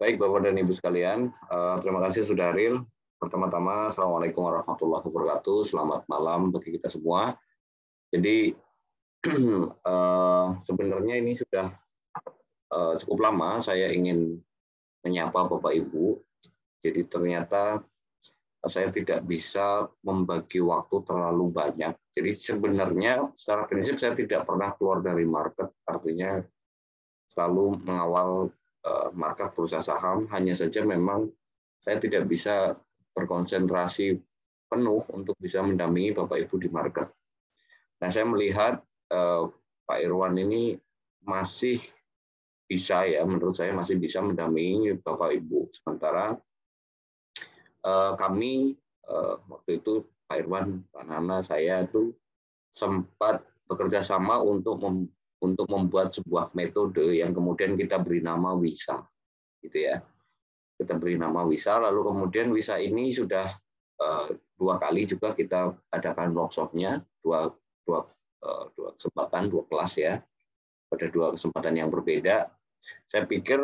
Baik Bapak dan Ibu sekalian, terima kasih sudah hadir. Pertama-tama, Assalamualaikum warahmatullahi wabarakatuh. Selamat malam bagi kita semua. Jadi sebenarnya ini sudah cukup lama saya ingin menyapa Bapak Ibu. Jadi ternyata saya tidak bisa membagi waktu terlalu banyak. Jadi sebenarnya secara prinsip saya tidak pernah keluar dari market, artinya selalu mengawal market bursa saham. Hanya saja memang saya tidak bisa berkonsentrasi penuh untuk bisa mendampingi Bapak Ibu di market. Nah, saya melihat Pak Irwan ini masih bisa ya, menurut saya masih bisa mendampingi Bapak Ibu. Sementara kami waktu itu Pak Irwan, Pak Nana, saya itu sempat bekerja sama untuk membuat sebuah metode yang kemudian kita beri nama WISA, gitu ya. Kita beri nama WISA, lalu kemudian WISA ini sudah 2 kali juga kita adakan workshopnya, dua kesempatan, 2 kelas ya, pada 2 kesempatan yang berbeda. Saya pikir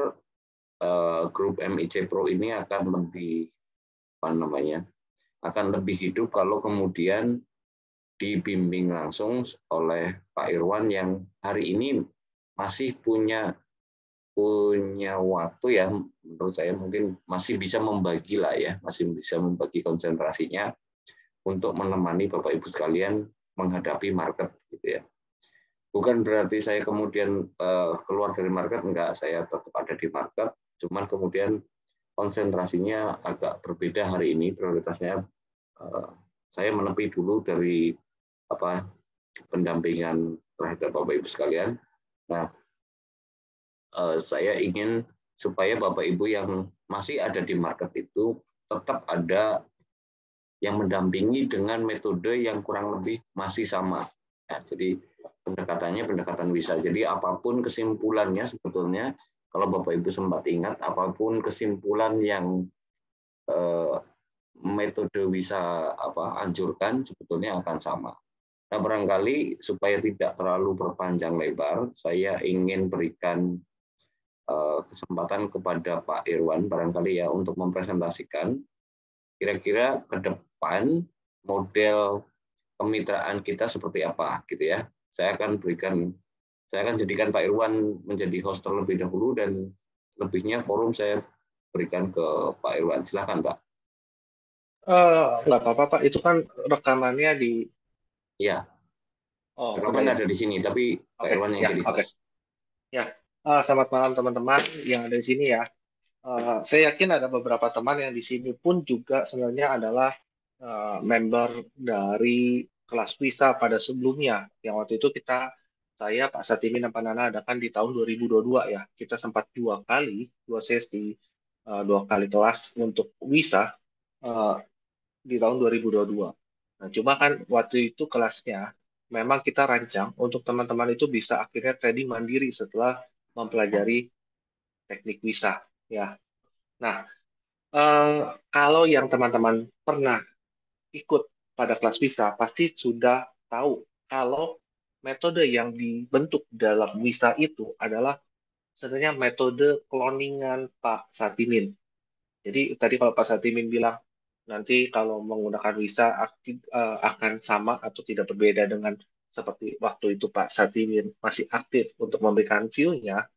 grup MIC Pro ini akan lebih akan lebih hidup kalau kemudian dibimbing langsung oleh Pak Irwan yang hari ini masih punya waktu ya, menurut saya mungkin masih bisa membagi lah ya, masih bisa membagi konsentrasinya untuk menemani Bapak Ibu sekalian menghadapi market gitu ya. Bukan berarti saya kemudian keluar dari market, enggak, saya tetap ada di market, cuman kemudian konsentrasinya agak berbeda hari ini, prioritasnya saya menepi dulu dari pendampingan terhadap Bapak Ibu sekalian. Nah, saya ingin supaya Bapak Ibu yang masih ada di market itu tetap ada yang mendampingi dengan metode yang kurang lebih masih sama. Ya, jadi pendekatannya pendekatan WISA. Jadi apapun kesimpulannya sebetulnya, kalau Bapak Ibu sempat ingat, apapun kesimpulan yang metode WISA anjurkan sebetulnya akan sama. Nah, barangkali supaya tidak terlalu berpanjang lebar, saya ingin berikan kesempatan kepada Pak Irwan barangkali ya untuk mempresentasikan kira-kira ke depan model kemitraan kita seperti apa gitu ya. Saya akan jadikan Pak Irwan menjadi host terlebih dahulu dan lebihnya forum saya berikan ke Pak Irwan. Silakan Pak. Nggak apa-apa, Pak. Itu kan rekamannya di... Iya, Oh, udah rekaman ya. ada di sini, tapi Pak Oke, Irwan yang ya, jadi oke. host. Ya. Selamat malam, teman-teman yang ada di sini ya. Saya yakin ada beberapa teman yang di sini pun juga sebenarnya adalah member dari kelas WISA pada sebelumnya. Yang waktu itu saya, Pak Satimin, dan Pak Nana adakan di tahun 2022 ya. Kita sempat 2 sesi, 2 kali kelas untuk WISA eh, di tahun 2022. Nah, cuma kan waktu itu kelasnya memang kita rancang untuk teman-teman itu bisa akhirnya trading mandiri setelah mempelajari teknik WISA ya. Nah, kalau yang teman-teman pernah ikut pada kelas WISA pasti sudah tahu kalau metode yang dibentuk dalam WISA itu adalah sebenarnya metode cloningan Pak Satimin. Jadi tadi kalau Pak Satimin bilang nanti kalau menggunakan visa akan sama atau tidak berbeda dengan seperti waktu itu Pak Satimin masih aktif untuk memberikan view-nya,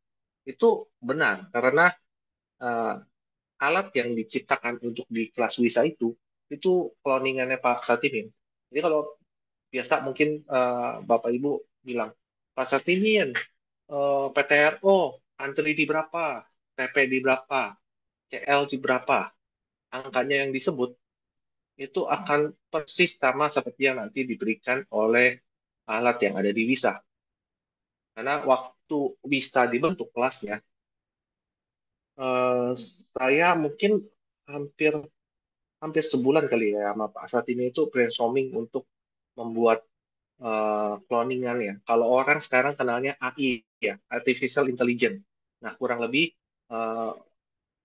itu benar karena eh, alat yang diciptakan untuk di kelas visa itu cloningannya Pak Satimin. Jadi kalau biasa mungkin Bapak Ibu bilang, Pak Satimin, PTRO, antri di berapa, TP di berapa, CL di berapa, angkanya yang disebut itu akan persis sama seperti yang nanti diberikan oleh alat yang ada di WISA. Karena waktu WISA dibentuk kelasnya, eh, saya mungkin hampir hampir sebulan kali ya sama Pak saat ini itu brainstorming untuk membuat cloningannya. Kalau orang sekarang kenalnya AI ya, Artificial Intelligence. Nah, kurang lebih eh,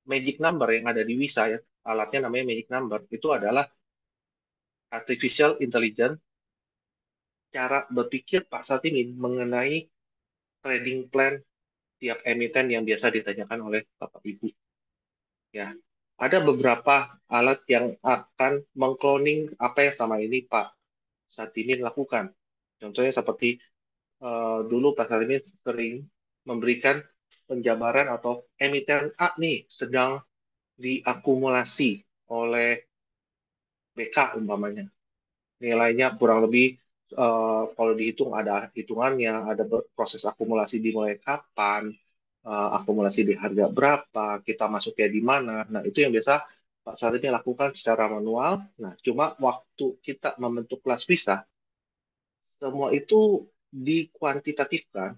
magic number yang ada di WISA ya, alatnya namanya magic number, itu adalah Artificial Intelligence cara berpikir Pak Satimin mengenai trading plan tiap emiten yang biasa ditanyakan oleh Bapak Ibu. ya. Ada beberapa alat yang akan mengcloning apa yang sama ini Pak Satimin lakukan. Contohnya seperti dulu Pak Satimin sering memberikan penjabaran atau emiten A nih sedang diakumulasi oleh BK umpamanya. Nilainya kurang lebih kalau dihitung ada hitungannya, ada proses akumulasi dimulai kapan, akumulasi di harga berapa, kita masuknya di mana. Nah, itu yang biasa Pak Sarifnya lakukan secara manual. Nah, cuma waktu kita membentuk kelas visa, semua itu dikuantitatifkan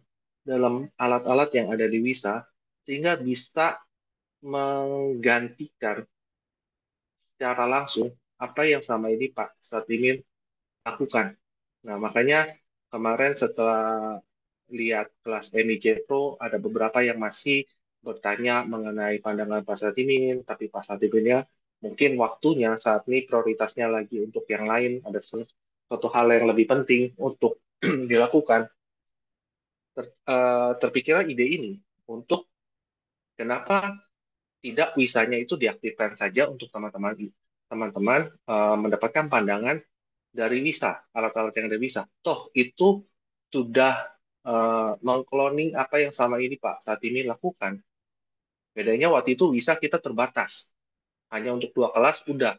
dalam alat-alat yang ada di Wisa, sehingga bisa menggantikan secara langsung apa yang sama ini Pak Sarifin lakukan. Nah, makanya kemarin setelah lihat kelas MIJ Pro, ada beberapa yang masih bertanya mengenai pandangan Pak Satimin, tapi Pak Satiminnya mungkin waktunya saat ini prioritasnya lagi untuk yang lain, ada suatu hal yang lebih penting untuk dilakukan. Terpikirlah ide ini untuk kenapa tidak wisanya itu diaktifkan saja untuk teman-teman mendapatkan pandangan dari Wisa, alat-alat yang ada Wisa. Toh itu sudah mengkloning apa yang sama ini Pak saat ini lakukan. Bedanya waktu itu Wisa kita terbatas. Hanya untuk 2 kelas, udah.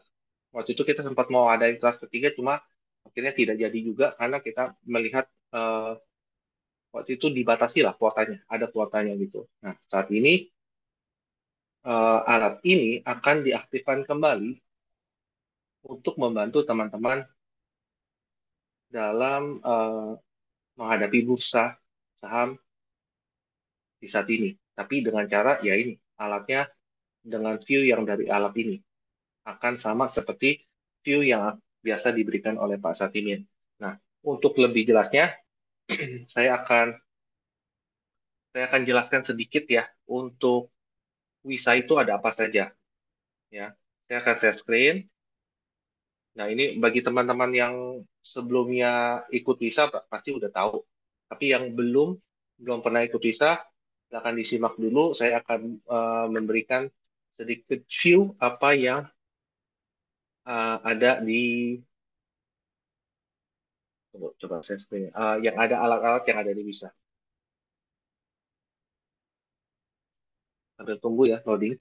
Waktu itu kita sempat mau ada kelas ketiga, cuma akhirnya tidak jadi juga karena kita melihat waktu itu dibatasi lah kuotanya, ada kuotanya gitu. Nah, saat ini alat ini akan diaktifkan kembali untuk membantu teman-teman dalam menghadapi bursa saham di saat ini. Tapi dengan cara ya ini, alatnya dengan view yang dari alat ini akan sama seperti view yang biasa diberikan oleh Pak Satimin. Nah, untuk lebih jelasnya, saya akan saya akan jelaskan sedikit ya untuk Wisa itu ada apa saja ya. Saya akan share screen. Nah, ini bagi teman-teman yang sebelumnya ikut Wisa pasti udah tahu. Tapi yang belum pernah ikut Wisa, silakan disimak dulu. Saya akan memberikan sedikit view apa yang ada di coba saya screen. Yang ada alat-alat yang ada di Wisa. Sambil tunggu ya loading.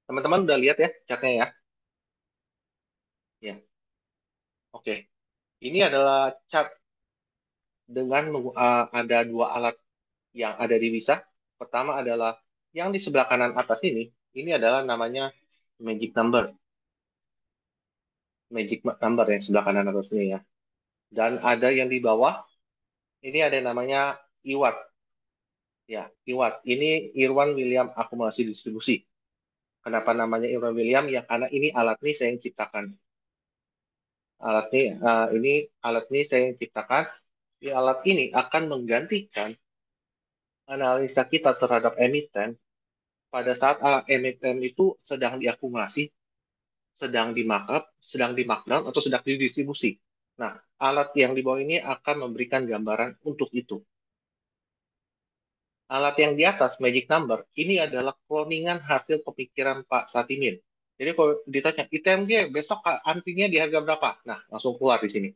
Teman-teman udah lihat ya chartnya ya? Ya, oke. Ini adalah chart dengan ada 2 alat yang ada di Wisa. Pertama adalah yang di sebelah kanan atas ini. Ini adalah namanya magic number. Magic number yang sebelah kanan atas ini ya. Dan ada yang di bawah. Ini ada yang namanya IWAT. Ya, IWAT. Ini Irwan William akumulasi distribusi. Kenapa namanya Irwan William? Ya karena ini alat ini saya yang ciptakan. Ini alat ini saya yang ciptakan. Alat ini akan menggantikan analisa kita terhadap emiten pada saat emiten itu sedang diakumulasi, sedang di markup, sedang di markdown, atau sedang didistribusi. Nah, alat yang di bawah ini akan memberikan gambaran untuk itu. Alat yang di atas, magic number, ini adalah cloningan hasil pemikiran Pak Satimin. Jadi kalau ditanya, ITMG besok antrinya di harga berapa? Nah, langsung keluar di sini.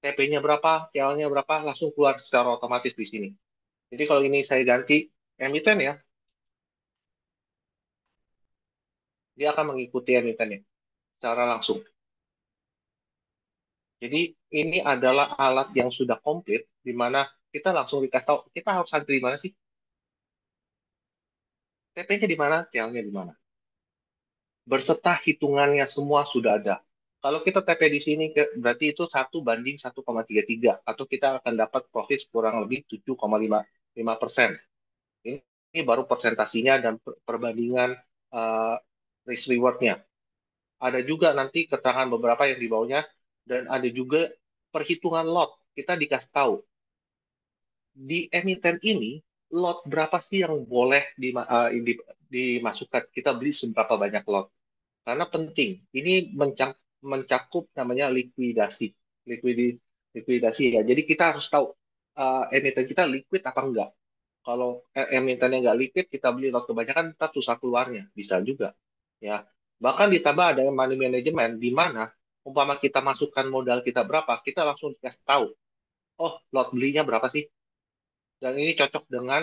TP-nya berapa, CL-nya berapa, langsung keluar secara otomatis di sini. Jadi kalau ini saya ganti emiten ya, dia akan mengikuti emitennya secara langsung. Jadi ini adalah alat yang sudah komplit, di mana kita langsung dikasih tahu, kita harus antri di mana sih? TP-nya di mana? TL-nya di mana? Berserta hitungannya semua sudah ada. Kalau kita TP di sini, berarti itu 1:1,33, atau kita akan dapat profit kurang lebih 7,5%. Ini baru persentasinya dan perbandingan uh, risk reward-nya. Ada juga nanti keterangan beberapa yang di bawahnya, dan ada juga perhitungan lot. Kita dikasih tahu di emiten ini lot berapa sih yang boleh dimasukkan, kita beli seberapa banyak lot, karena penting ini mencakup namanya likuidasi likuidasi likuidasi ya, jadi kita harus tahu emiten kita liquid apa enggak. Kalau emitennya nggak liquid, kita beli lot kebanyakan, kita susah keluarnya. Bisa juga. Ya. Bahkan ditambah ada money management, di mana umpama kita masukkan modal kita berapa, kita langsung dikasih tahu, oh, lot belinya berapa sih? Dan ini cocok dengan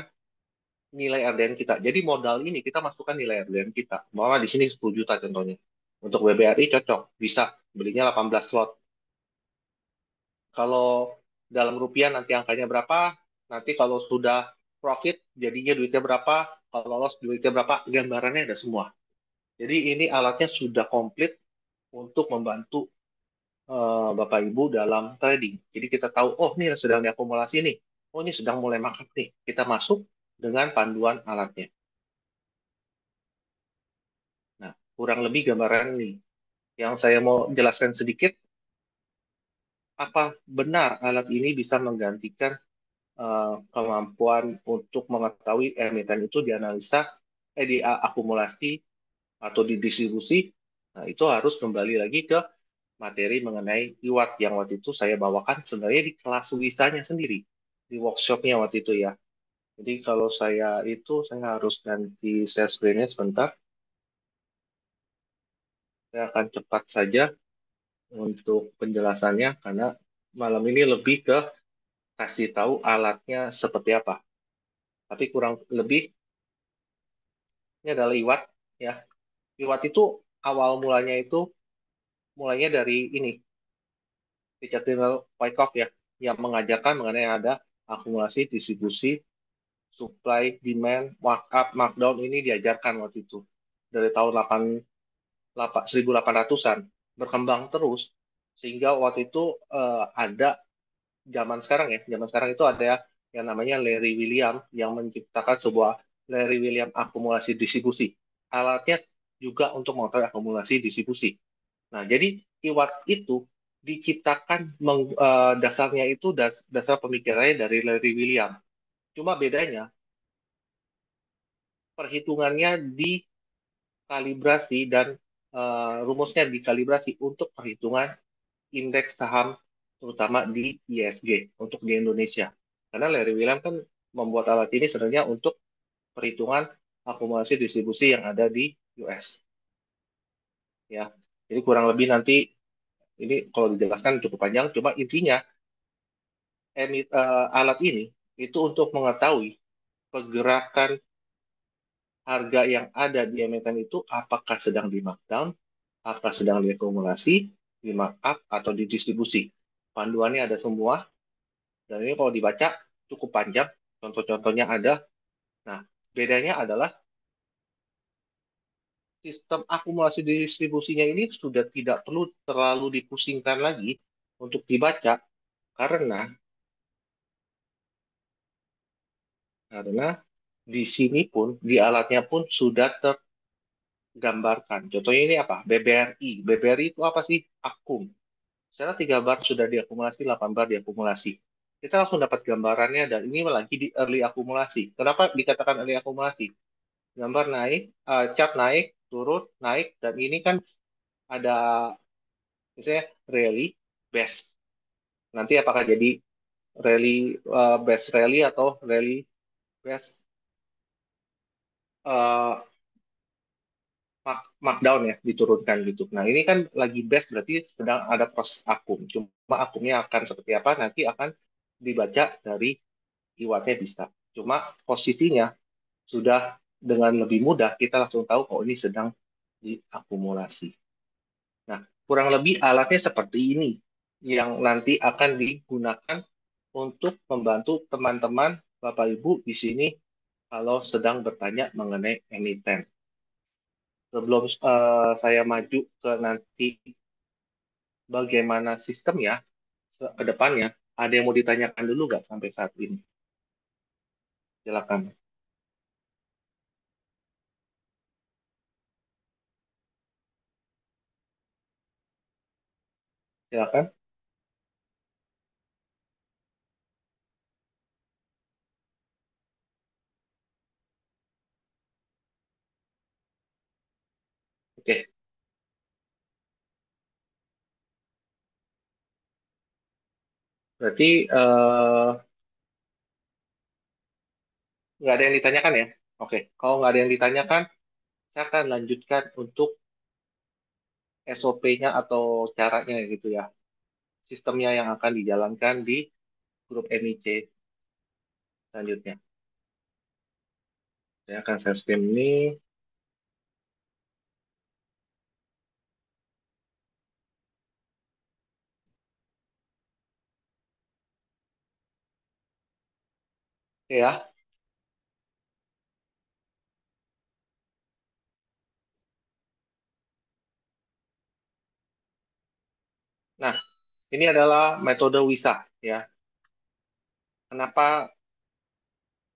nilai RDN kita. Jadi modal ini kita masukkan nilai RDN kita. Bahwa di sini 10 juta contohnya. Untuk WBRI cocok, bisa belinya 18 slot. Kalau dalam rupiah nanti angkanya berapa, nanti kalau sudah profit jadinya duitnya berapa, kalau loss duitnya berapa, gambarannya ada semua. Jadi ini alatnya sudah komplit untuk membantu Bapak Ibu dalam trading. Jadi kita tahu, oh ini sedang diakumulasi nih, oh ini sedang mulai makan nih. Kita masuk dengan panduan alatnya. Nah, kurang lebih gambaran nih. Yang saya mau jelaskan sedikit, apa benar alat ini bisa menggantikan kemampuan untuk mengetahui emiten itu dianalisa, diakumulasi atau didistribusi. Nah, itu harus kembali lagi ke materi mengenai iwat yang waktu itu saya bawakan sebenarnya di kelas wisanya sendiri, di workshopnya waktu itu ya. Jadi kalau saya harus ganti share screen-nya sebentar. Saya akan cepat saja untuk penjelasannya karena malam ini lebih ke kasih tahu alatnya seperti apa. Tapi kurang lebih ini adalah iwat ya. Iwat itu awal mulanya itu mulainya dari ini Richard Wyckoff ya, yang mengajarkan mengenai ada akumulasi, distribusi, supply, demand, markup, markdown ini diajarkan waktu itu dari tahun 1800-an berkembang terus sehingga waktu itu ada zaman sekarang itu ada yang namanya Larry William yang menciptakan sebuah Larry William akumulasi distribusi. Alatnya juga untuk mengetahui akumulasi distribusi. Nah, jadi iwat itu diciptakan dasarnya itu dasar pemikirannya dari Larry William. Cuma bedanya perhitungannya dikalibrasi dan rumusnya dikalibrasi untuk perhitungan indeks saham terutama di ISG untuk di Indonesia. Karena Larry William kan membuat alat ini sebenarnya untuk perhitungan akumulasi distribusi yang ada di US ya. Jadi kurang lebih nanti ini kalau dijelaskan cukup panjang, cuma intinya alat ini itu untuk mengetahui pergerakan harga yang ada di emiten itu apakah sedang di markdown, apakah sedang diakumulasi, di markup, atau didistribusi. Panduannya ada semua, dan ini kalau dibaca cukup panjang, contoh-contohnya ada. Nah, bedanya adalah sistem akumulasi distribusinya ini sudah tidak perlu terlalu dipusingkan lagi untuk dibaca, karena karena di sini pun, di alatnya pun sudah gambarkan. Contohnya ini apa? BBRI. BBRI itu apa sih? Akum. Secara 3 bar sudah diakumulasi, 8 bar diakumulasi. Kita langsung dapat gambarannya dan ini lagi di early akumulasi. Kenapa dikatakan early akumulasi? Gambar naik, chart naik, turun, naik, dan ini kan ada misalnya rally, best. Nanti apakah jadi rally best rally atau rally best uh, markdown ya diturunkan gitu. Nah ini kan lagi best berarti sedang ada proses akum. Cuma akumnya akan seperti apa nanti akan dibaca dari iwatnya bisa. Cuma posisinya sudah dengan lebih mudah kita langsung tahu kalau ini sedang diakumulasi. Nah kurang lebih alatnya seperti ini yang nanti akan digunakan untuk membantu teman-teman Bapak Ibu di sini kalau sedang bertanya mengenai emiten. Sebelum saya maju ke nanti bagaimana sistem ya ke depannya, ada yang mau ditanyakan dulu nggak sampai saat ini? Silakan, silakan. Oke, berarti nggak ada yang ditanyakan ya? Oke, kalau nggak ada yang ditanyakan, saya akan lanjutkan untuk SOP-nya atau caranya gitu ya. Sistemnya yang akan dijalankan di grup MIC selanjutnya. Saya akan share screen ini. Oke ya. Nah, ini adalah metode WISA ya. Kenapa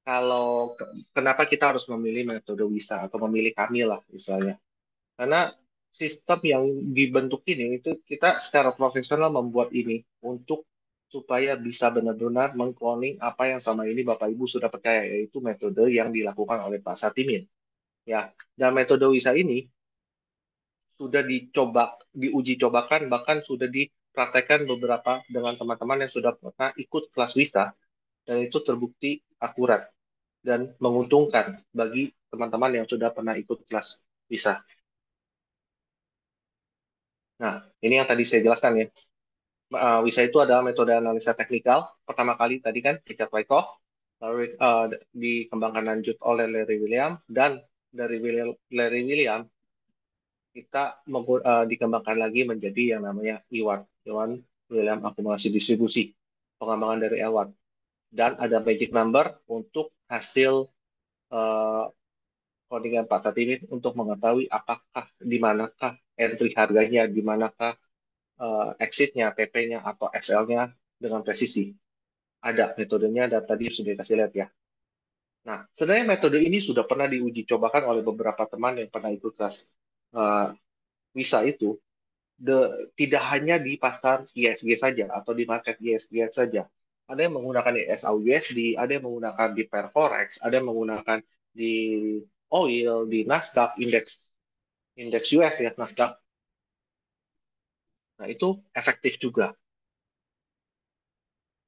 kalau kenapa kita harus memilih metode WISA atau memilih kami lah istilahnya? Karena sistem yang dibentuk ini itu kita secara profesional membuat ini untuk supaya bisa benar-benar mengcloning apa yang sama ini Bapak Ibu sudah percaya, yaitu metode yang dilakukan oleh Pak Satimin. Ya, dan metode WISA ini sudah dicoba, diuji cobakan, bahkan sudah dipraktekkan beberapa dengan teman-teman yang sudah pernah ikut kelas WISA, dan itu terbukti akurat dan menguntungkan bagi teman-teman yang sudah pernah ikut kelas WISA. Nah, ini yang tadi saya jelaskan ya. WISA itu adalah metode analisa teknikal. Pertama kali tadi kan Richard Wyckoff, lalu dikembangkan lanjut oleh Larry William, dan dari Larry William kita dikembangkan lagi menjadi yang namanya IWAT, Iwan William Akumulasi Distribusi, pengembangan dari EWAT. Dan ada magic number untuk hasil uh, codingan Pak Satimin untuk mengetahui apakah di manakah entry harganya, di manakah exit-nya, TP-nya, atau XL-nya dengan presisi. Ada metodenya dan tadi sudah dikasih lihat ya. Nah, sebenarnya metode ini sudah pernah diuji cobakan oleh beberapa teman yang pernah ikut kelas uh, WISA itu, tidak hanya di pasar ISG saja atau di market ISG saja. Ada yang menggunakan ESA USD, ada yang menggunakan di pair forex, ada yang menggunakan di oil, di Nasdaq, indeks indeks US ya, Nasdaq. Nah, itu efektif juga.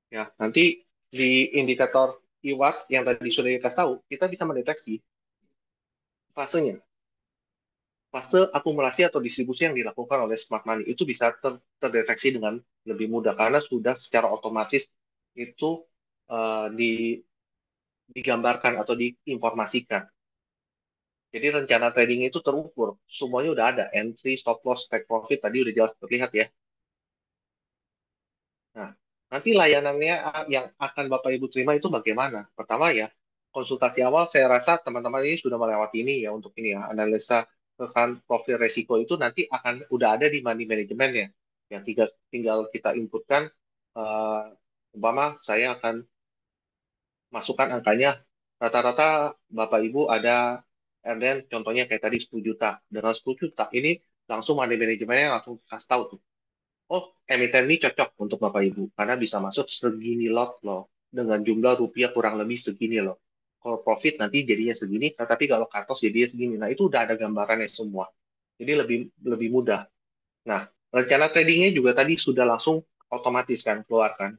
Ya, nanti di indikator IWAT yang tadi sudah dikasih tahu, kita bisa mendeteksi fasenya. Fase akumulasi atau distribusi yang dilakukan oleh smart money itu bisa terdeteksi dengan lebih mudah karena sudah secara otomatis itu digambarkan atau diinformasikan. Jadi rencana trading itu terukur, semuanya udah ada, entry, stop loss, take profit tadi udah jelas terlihat ya. Nah, nanti layanannya yang akan Bapak Ibu terima itu bagaimana? Pertama ya, konsultasi awal saya rasa teman-teman ini sudah melewati ini ya untuk ini ya, analisa rekan profil resiko itu nanti akan udah ada di money management ya. Yang tinggal kita inputkan, eh, umpama saya akan masukkan angkanya, rata-rata Bapak Ibu ada RDN contohnya kayak tadi 10 juta. Dengan 10 juta ini langsung money manajemennya langsung kasih tahu tuh. Oh, emiten ini cocok untuk Bapak Ibu karena bisa masuk segini lot loh dengan jumlah rupiah kurang lebih segini loh. Kalau profit nanti jadinya segini, tapi kalau cut loss jadinya segini. Nah, itu udah ada gambarannya semua. Jadi lebih lebih mudah. Nah, rencana tradingnya juga tadi sudah langsung otomatis kan keluarkan.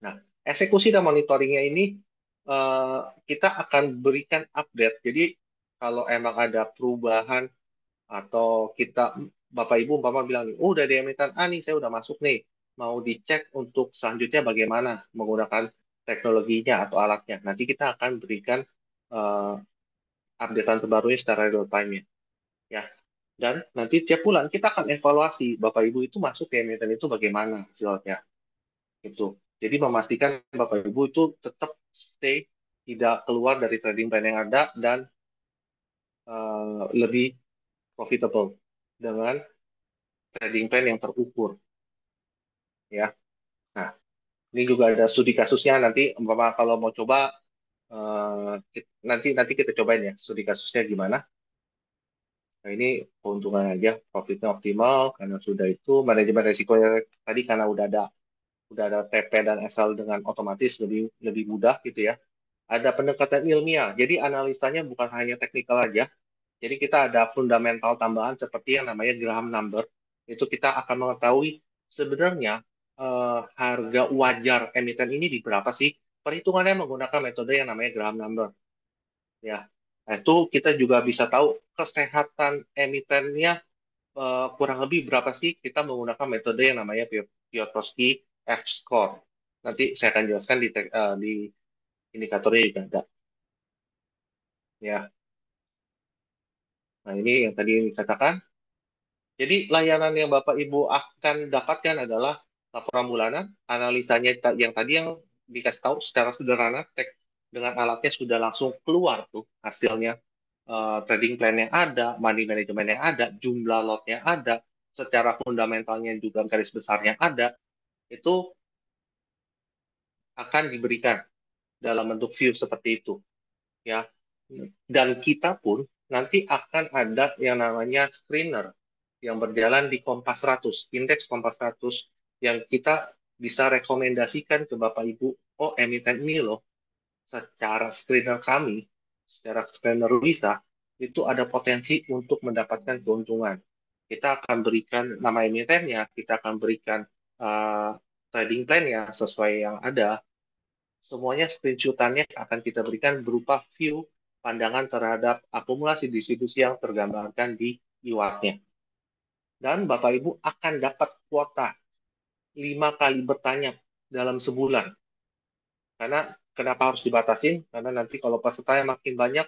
Nah, eksekusi dan monitoringnya ini eh, kita akan berikan update. Jadi kalau emang ada perubahan atau kita Bapak Ibu umpama bilang, oh udah di emiten A nih, saya udah masuk nih, mau dicek untuk selanjutnya bagaimana menggunakan teknologinya atau alatnya. Nanti kita akan berikan uh, updatean terbarunya secara real time ya. Ya. Dan nanti tiap bulan kita akan evaluasi Bapak Ibu itu masuk ke emiten itu bagaimana hasilnya. Itu. Jadi memastikan Bapak Ibu itu tetap stay tidak keluar dari trading plan yang ada dan lebih profitable dengan trading plan yang terukur ya. Nah, ini juga ada studi kasusnya nanti umpama kalau mau coba nanti nanti kita cobain ya studi kasusnya gimana. Nah, ini keuntungan aja profitnya optimal karena sudah itu manajemen resikonya tadi karena udah ada TP dan SL dengan otomatis lebih lebih mudah gitu ya. Ada pendekatan ilmiah. Jadi analisanya bukan hanya teknikal aja. Jadi kita ada fundamental tambahan seperti yang namanya Graham number. Itu kita akan mengetahui sebenarnya harga wajar emiten ini di berapa sih? Perhitungannya menggunakan metode yang namanya Graham number. Ya, nah, itu kita juga bisa tahu kesehatan emitennya kurang lebih berapa sih kita menggunakan metode yang namanya Piotrowski F-score. Nanti saya akan jelaskan di indikatornya juga ada. Ya, nah ini yang tadi dikatakan. Jadi layanan yang Bapak Ibu akan dapatkan adalah laporan bulanan, analisanya yang dikasih tahu secara sederhana, dengan alatnya sudah langsung keluar tuh hasilnya. Trading plan yang ada, money management yang ada, jumlah lotnya ada, secara fundamentalnya juga garis besarnya ada, itu akan diberikan dalam bentuk view seperti itu, ya. Dan kita pun nanti akan ada yang namanya screener yang berjalan di Kompas 100, indeks Kompas 100 yang kita bisa rekomendasikan ke Bapak Ibu, oh emiten ini loh, secara screener Luisa, itu ada potensi untuk mendapatkan keuntungan. Kita akan berikan nama emitennya, kita akan berikan uh, trading plan-nya sesuai yang ada. Semuanya screenshotannya akan kita berikan berupa view pandangan terhadap akumulasi distribusi yang tergambarkan di iwatnya. Dan Bapak Ibu akan dapat kuota 5 kali bertanya dalam sebulan. Karena kenapa harus dibatasin? Karena nanti kalau pesertanya makin banyak,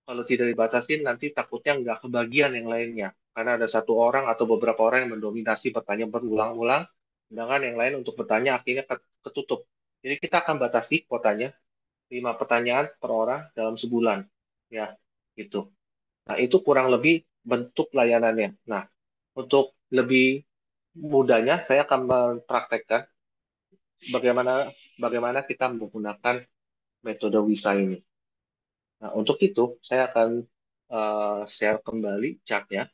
kalau tidak dibatasin, nanti takutnya nggak kebagian yang lainnya. Karena ada satu orang atau beberapa orang yang mendominasi bertanya berulang-ulang, sedangkan yang lain untuk bertanya akhirnya ketutup. Jadi kita akan batasi kuotanya 5 pertanyaan per orang dalam sebulan. Ya, gitu. Nah, itu kurang lebih bentuk layanannya. Nah, untuk lebih mudahnya, saya akan mempraktekkan bagaimana bagaimana kita menggunakan metode WISA ini. Nah, untuk itu, saya akan share kembali chartnya,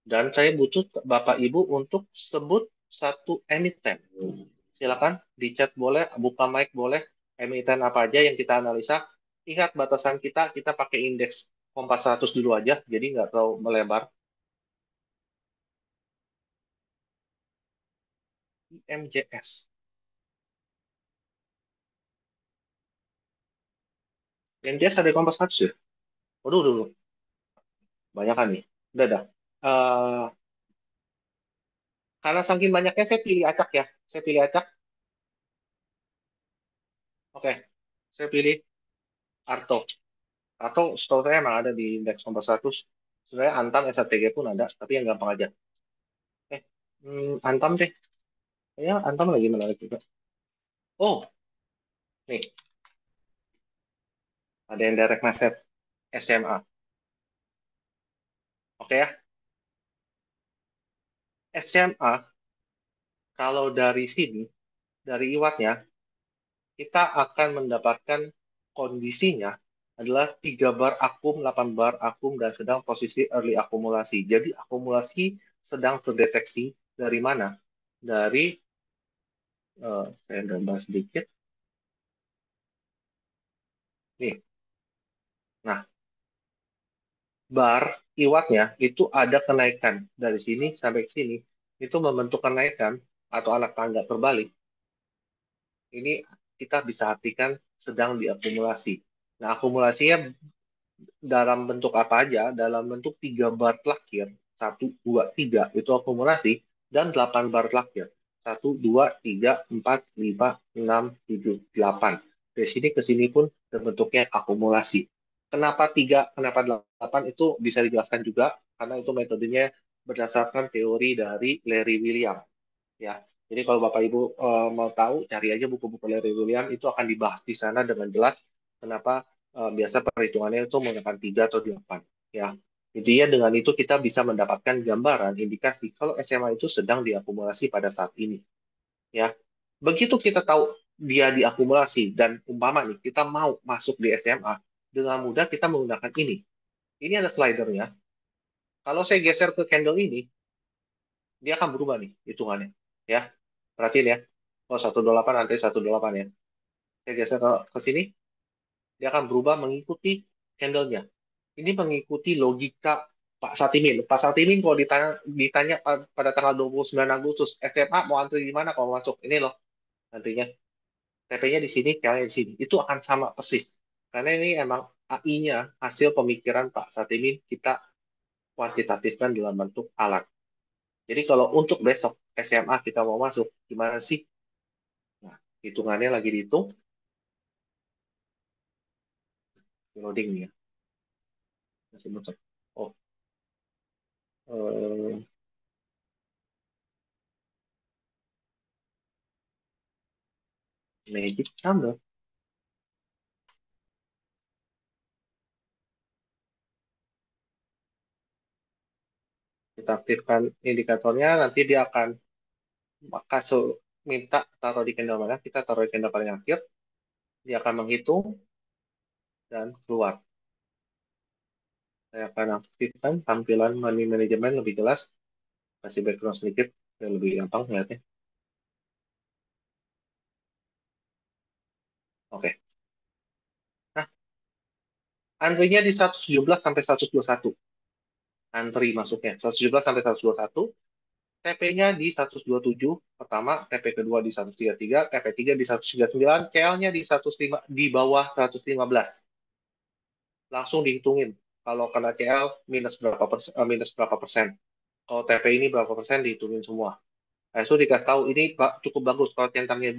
dan saya butuh Bapak Ibu untuk sebut satu emiten. Silakan di chat boleh, buka mic boleh, emiten apa aja yang kita analisa. Ingat batasan kita pakai indeks Kompas 100 dulu aja, jadi nggak terlalu melebar. IMJS. IMJS ada di Kompas 100 ya? Waduh, dulu. Banyak kan nih. Udah, dah. Eh, karena saking banyaknya, saya pilih acak ya. Saya pilih acak. Oke, saya pilih Arto. Arto setahu saya emang ada di indeks Kompas 100. Sebenarnya Antam SATG pun ada, tapi yang gampang aja. Antam deh. Ya, Antam lagi menarik juga. Oh, nih, ada yang direct message SMA. Oke ya, SMA, kalau dari sini, dari iwatnya, kita akan mendapatkan kondisinya adalah 3 bar akum, 8 bar akum, dan sedang posisi early akumulasi. Jadi akumulasi sedang terdeteksi dari mana? Dari, saya gambar sedikit. Nih, nah, bar iwatnya itu ada kenaikan dari sini sampai ke sini. Itu membentuk kenaikan atau anak tangga terbalik. Ini kita bisa artikan sedang diakumulasi. Nah, akumulasinya dalam bentuk apa aja? Dalam bentuk 3 bar terakhir, 1, 2, 3 itu akumulasi, dan 8 bar terakhir. 1, 2, 3, 4, 5, 6, 7, 8. Dari sini ke sini pun bentuknya akumulasi. Kenapa 3, kenapa 8 itu bisa dijelaskan juga, karena itu metodenya berdasarkan teori dari Larry William. Ya, jadi kalau Bapak Ibu mau tahu, cari aja buku-buku Larry William, itu akan dibahas di sana dengan jelas kenapa biasa perhitungannya itu menggunakan 3 atau 8. Ya, intinya dengan itu kita bisa mendapatkan gambaran indikasi kalau SMA itu sedang diakumulasi pada saat ini. Ya, begitu kita tahu dia diakumulasi dan umpama nih kita mau masuk di SMA, dengan mudah kita menggunakan ini. Ini ada slidernya. Kalau saya geser ke candle ini, dia akan berubah nih hitungannya. Ya, perhatiin ya. Oh, 128 nanti 128 ya. Saya geser ke sini, dia akan berubah mengikuti candlenya. Ini mengikuti logika Pak Satimin. Pak Satimin kalau ditanya pada tanggal 29 Agustus, SMA mau antri di mana kalau masuk? Ini loh nantinya. TP-nya di sini, KL-nya di sini. Itu akan sama persis. Karena ini emang AI-nya hasil pemikiran Pak Satimin kita kuantitatifkan dalam bentuk alat. Jadi kalau untuk besok SMA kita mau masuk, gimana sih? Nah, hitungannya lagi dihitung, loading nih ya. Masih muncul. Oh, eh, Magic Number. Kita aktifkan indikatornya, nanti dia akan kasih minta taruh di candle mana, kita taruh di candle paling akhir, dia akan menghitung dan keluar. Saya akan aktifkan tampilan money management lebih jelas, kasih background sedikit, biar lebih gampang lihatnya. Oke. Nah, antrinya di 117 sampai 121. Antri masuknya 117 sampai 121. TP-nya di 127 pertama, TP kedua di 133, TP 3 di 139, CL-nya di 105, di bawah 115. Langsung dihitungin. Kalau kena CL minus berapa persen. Kalau TP ini berapa persen dihitungin semua. Nah, itu dikasih tahu ini cukup bagus kalau centangnya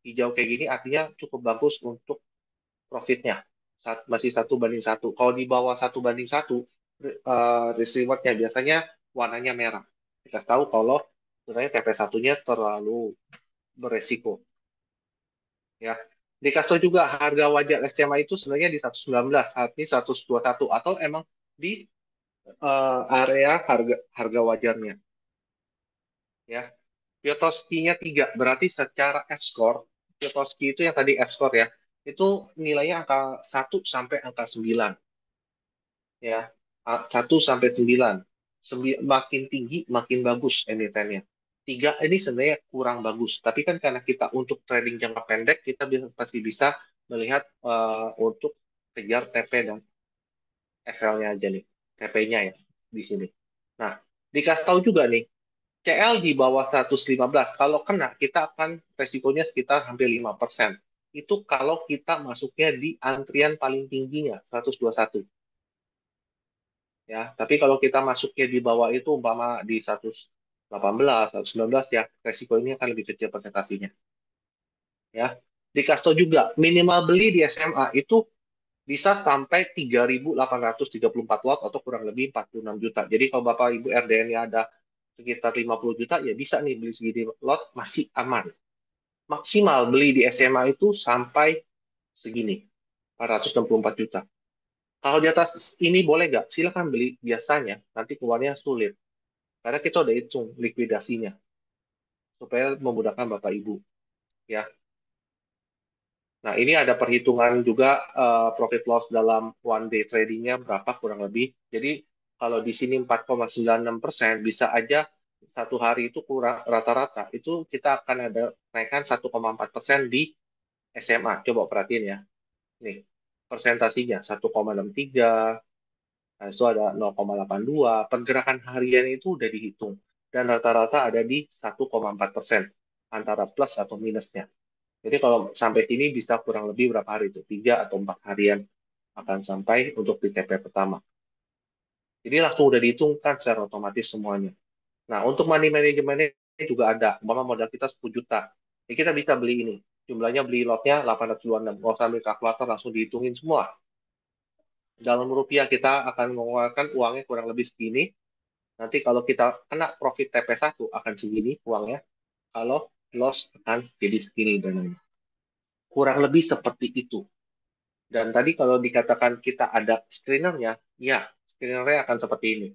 hijau kayak gini artinya cukup bagus untuk profitnya. Masih 1:1. Kalau di bawah 1:1, risk rewardnya biasanya warnanya merah. Dikasih tahu kalau sebenarnya TP1-nya terlalu beresiko. Ya. Dikasih tahu juga harga wajar SMA itu sebenarnya di 119, saat ini 121 atau emang di area harga harga wajarnya. Ya. Piotrowski-nya 3, berarti secara F-score, Piotrowski itu yang tadi F-score ya, itu nilainya angka 1 sampai angka 9. Ya, 1 sampai 9. Makin tinggi, makin bagus emitennya. 3 ini sebenarnya kurang bagus. Tapi kan karena kita untuk trading jangka pendek, kita pasti bisa melihat untuk kejar TP dan XL-nya aja nih. TP-nya ya, di sini. Nah, dikasih tahu juga nih, CL di bawah 115, kalau kena kita akan resikonya sekitar hampir 5%. Itu kalau kita masuknya di antrian paling tingginya, 121. Ya, tapi kalau kita masuknya di bawah itu umpama di 118, 119 ya, resiko ini akan lebih kecil persentasenya. Ya. Di Kasto juga minimal beli di SMA itu bisa sampai 3.834 lot atau kurang lebih 46 juta. Jadi kalau Bapak Ibu RDN-nya ada sekitar 50 juta, ya bisa nih beli segini lot, masih aman. Maksimal beli di SMA itu sampai segini, 464 juta. Kalau di atas ini boleh nggak? Silakan beli. Biasanya nanti keluarnya sulit. Karena kita udah hitung likuidasinya. Supaya memudahkan Bapak Ibu. Ya. Nah, ini ada perhitungan juga profit loss dalam one day tradingnya berapa kurang lebih. Jadi kalau di sini 4,96% bisa aja satu hari itu kurang rata-rata itu kita akan ada naikkan 1,4% di SMA. Coba perhatiin ya. Nih, persentasinya 1,63, nah, itu ada 0,82. Pergerakan harian itu udah dihitung dan rata-rata ada di 1,4% antara plus atau minusnya. Jadi kalau sampai sini bisa kurang lebih berapa hari itu? 3 atau 4 harian akan sampai untuk di TP pertama. Jadi langsung udah dihitung secara otomatis semuanya. Nah, untuk money managementnya juga ada. Umpama modal kita 10 juta. Ya kita bisa beli ini. Jumlahnya beli lotnya 826. Nggak usah ambil kalkulator, langsung dihitungin semua. Dalam rupiah kita akan mengeluarkan uangnya kurang lebih segini. Nanti kalau kita kena profit TP1 akan segini uangnya. Kalau loss akan jadi segini dananya. Kurang lebih seperti itu. Dan tadi kalau dikatakan kita ada screenernya, ya, screenernya akan seperti ini.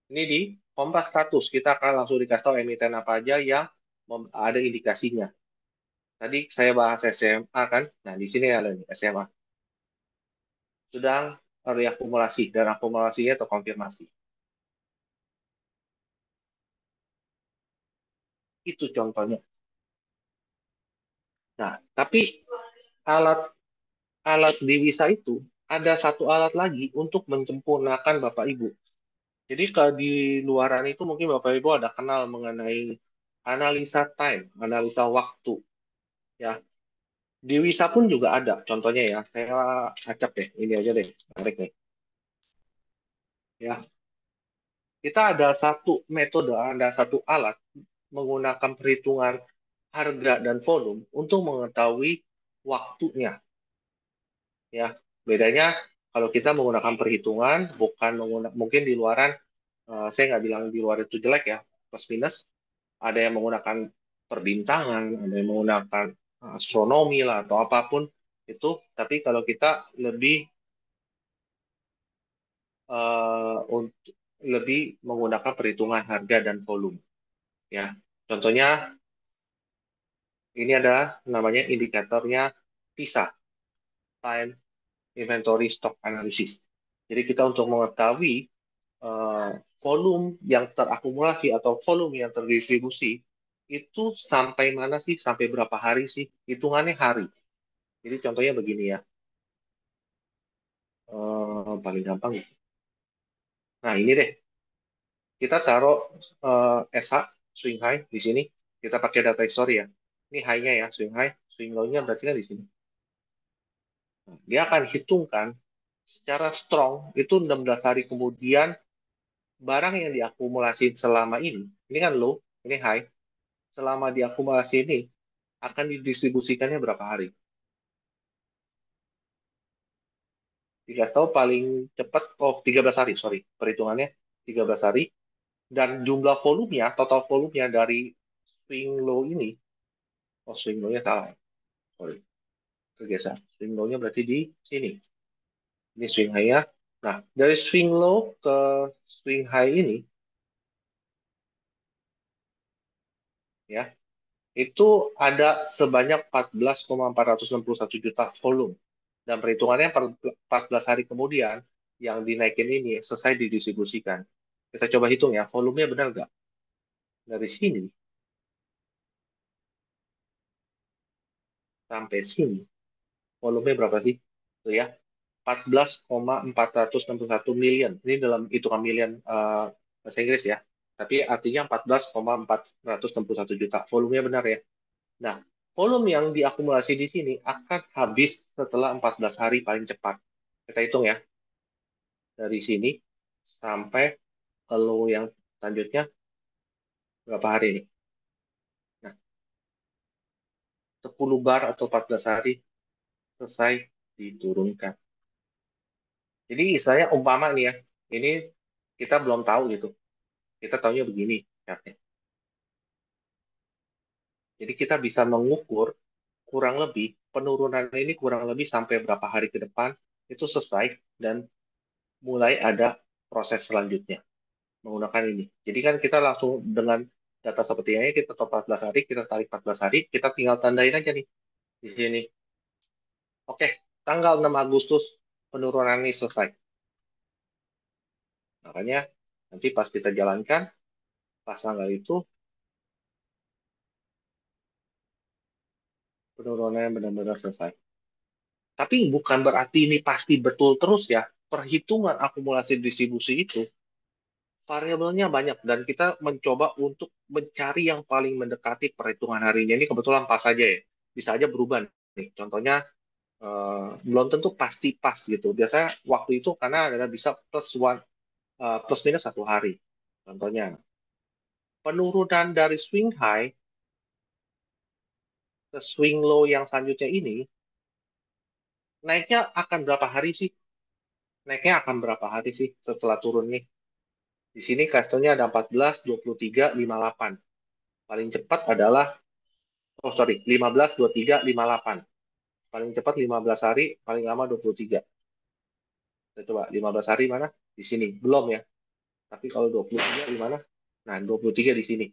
Ini di Kompas status, kita akan langsung dikasih tahu emiten apa aja yang ada indikasinya. Tadi saya bahas SMA kan, nah di sini ada nih SMA. Sedang reakumulasi, dan akumulasinya atau konfirmasi. Itu contohnya. Nah, tapi alat alat Dewisa itu ada satu alat lagi untuk menyempurnakan Bapak Ibu. Jadi kalau di luaran itu mungkin Bapak Ibu ada kenal mengenai analisa time, analisa waktu. Ya, di Wisa pun juga ada. Contohnya ya, saya acap deh, ini aja deh, menarik nih. Ya, kita ada satu metode, ada satu alat menggunakan perhitungan harga dan volume untuk mengetahui waktunya. Ya, bedanya kalau kita menggunakan perhitungan, bukan mungkin di luaran, saya nggak bilang di luar itu jelek ya, plus minus. Ada yang menggunakan perbintangan, ada yang menggunakan astronomi lah atau apapun itu. Tapi kalau kita lebih untuk lebih menggunakan perhitungan harga dan volume, ya. Contohnya ini ada namanya indikatornya TISA, Time Inventory Stock Analysis. Jadi kita untuk mengetahui volume yang terakumulasi atau volume yang terdistribusi itu sampai mana sih, sampai berapa hari sih, hitungannya hari. Jadi contohnya begini ya. Paling gampang. Nah, ini deh. Kita taruh SH, swing high, di sini. Kita pakai data history ya. Ini high-nya ya, swing high. Swing low-nya berarti kan di sini. Nah, dia akan hitungkan secara strong, itu 16 hari kemudian, barang yang diakumulasi selama ini kan low, ini high. Selama diakumulasi ini, akan didistribusikannya berapa hari. Dikasih tahu paling cepat, 13 hari, sorry. Perhitungannya 13 hari. Dan jumlah volumenya, total volumenya dari swing low ini, swing low-nya salah. Sorry, tergeser. Swing low-nya berarti di sini. Ini swing high-nya. Nah, dari swing low ke swing high ini, ya, itu ada sebanyak 14,461 juta volume. Dan perhitungannya 14 hari kemudian, yang dinaikin ini selesai didistribusikan. Kita coba hitung ya, volumenya benar nggak? Dari sini sampai sini, volumenya berapa sih? Tuh ya, 14,461 million. Ini dalam hitungan million bahasa Inggris ya. Tapi artinya 14,461 juta. Volumenya benar ya. Nah, volume yang diakumulasi di sini akan habis setelah 14 hari paling cepat. Kita hitung ya. Dari sini sampai ke low yang selanjutnya berapa hari nih? Nah, 10 bar atau 14 hari selesai diturunkan. Jadi istilahnya umpama nih ya, ini kita belum tahu gitu. Kita tahunya begini. Jadi kita bisa mengukur kurang lebih penurunan ini kurang lebih sampai berapa hari ke depan itu selesai dan mulai ada proses selanjutnya menggunakan ini. Jadi kan kita langsung dengan data seperti ini kita top 14 hari, kita tarik 14 hari, kita tinggal tandain aja nih di sini. Oke, tanggal 6 Agustus penurunan ini selesai. Makanya nanti pas kita jalankan pas tanggal itu penurunannya benar-benar selesai. Tapi bukan berarti ini pasti betul terus ya. Perhitungan akumulasi distribusi itu variabelnya banyak dan kita mencoba untuk mencari yang paling mendekati perhitungan harinya. Ini kebetulan pas saja ya. Bisa aja berubah nih. Contohnya belum tentu pasti pas gitu. Biasanya waktu itu karena ada bisa plus minus 1 hari. Contohnya penurunan dari swing high ke swing low yang selanjutnya ini naiknya akan berapa hari sih? Naiknya akan berapa hari sih setelah turun nih? Di sini kastornya ada 14, 23, 58. Paling cepat adalah, oh sorry, 15, 23, 58. Paling cepat 15 hari, paling lama 23. Kita coba 15 hari mana? Di sini. Belum ya. Tapi kalau 23 di mana? Nah, 23 di sini.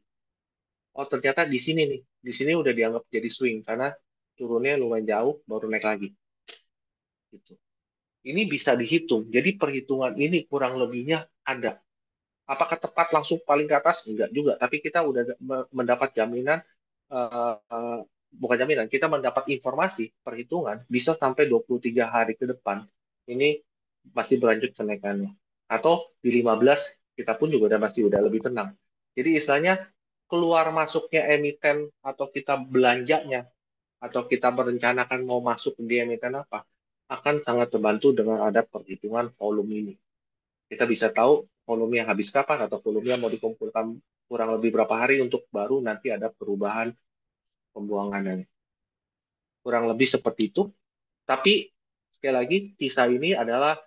Oh, ternyata di sini nih. Di sini udah dianggap jadi swing karena turunnya lumayan jauh, baru naik lagi. Gitu. Ini bisa dihitung. Jadi perhitungan ini kurang lebihnya ada. Apakah tepat langsung paling ke atas? Enggak juga. Tapi kita udah mendapat jaminan, uh, bukan jaminan, kita mendapat informasi perhitungan bisa sampai 23 hari ke depan. Ini masih berlanjut kenaikannya. Atau di 15 kita pun juga udah masih udah lebih tenang. Jadi istilahnya keluar masuknya emiten atau kita belanjanya atau kita merencanakan mau masuk di emiten apa akan sangat terbantu dengan ada perhitungan volume ini. Kita bisa tahu volume yang habis kapan atau volume yang mau dikumpulkan kurang lebih berapa hari untuk baru nanti ada perubahan pembuangannya. Kurang lebih seperti itu. Tapi sekali lagi TISA ini adalah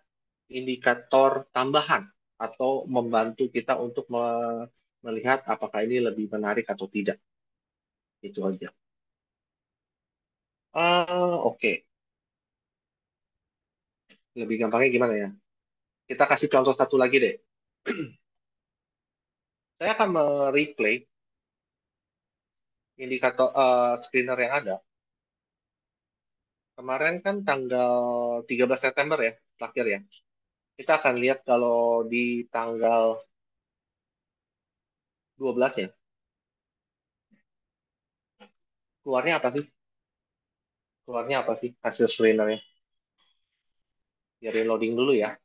indikator tambahan atau membantu kita untuk melihat apakah ini lebih menarik atau tidak. Itu aja. Oke. Lebih gampangnya gimana ya? Kita kasih contoh satu lagi deh. Saya akan mereplay indikator screener yang ada. Kemarin kan tanggal 13 September ya, terakhir ya. Kita akan lihat kalau di tanggal 12 ya, keluarnya apa sih? Keluarnya apa sih hasil screenernya? Biarin loading dulu ya.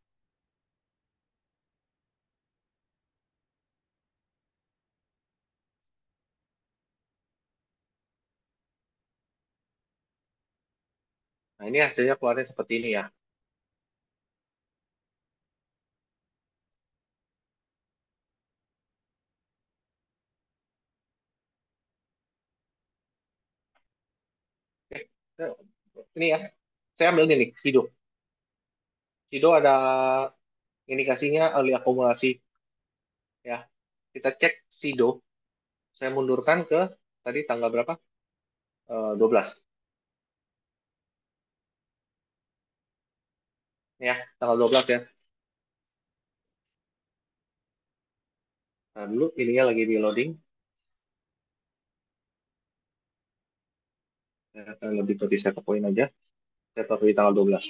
Nah, ini hasilnya keluarnya seperti ini ya. Oke, ini ya. Saya ambil ini nih, Sido. Sido ada indikasinya early akumulasi ya. Kita cek Sido. Saya mundurkan ke tadi tanggal berapa? 12. Ya, tanggal 12 ya. Nah, dulu ininya lagi di loading. Saya akan lebih ke set point aja. Saya taruh di tanggal 12.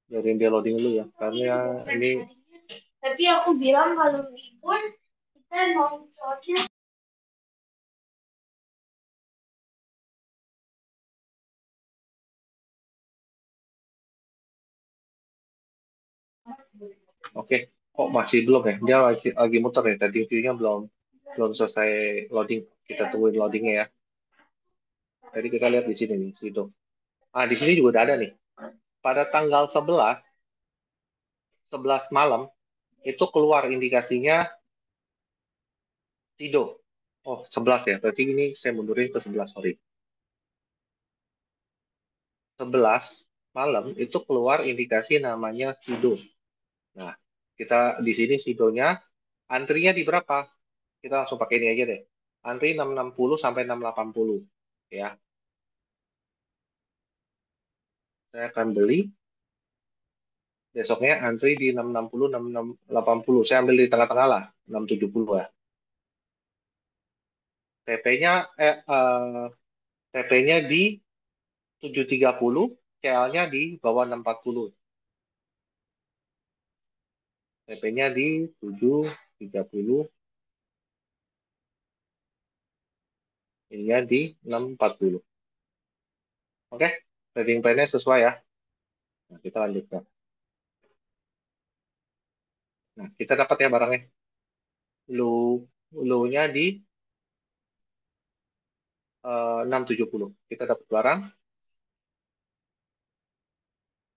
Biarin dia loading dulu ya. Karena ini Tapi aku bilang kalau libur kita nongkrongnya. oke. Kok masih belum ya? Dia lagi muter ya. Tadi view-nya belum belum selesai loading. Kita tungguin loadingnya ya. Jadi kita lihat di sini nih, situ. Ah, di sini juga udah ada nih. Pada tanggal 11 malam, itu keluar indikasinya Sido. Oh, 11 ya. Berarti ini saya mundurin ke 11, sorry. 11 malam itu keluar indikasi namanya Sido. Nah, kita di sini Sidonya antrinya di berapa? Kita langsung pakai ini aja deh. Antri 660 sampai 680 ya. Saya akan beli besoknya antri di 660 680. Saya ambil di tengah-tengah lah, 670 ya. TP-nya TP-nya di 730, CL-nya di bawah 640. TP-nya di 730, ininya di 640. Oke, trading plan-nya sesuai ya. Nah, kita lanjutkan. Nah, kita dapat ya barangnya. Low-nya di 670. Kita dapat barang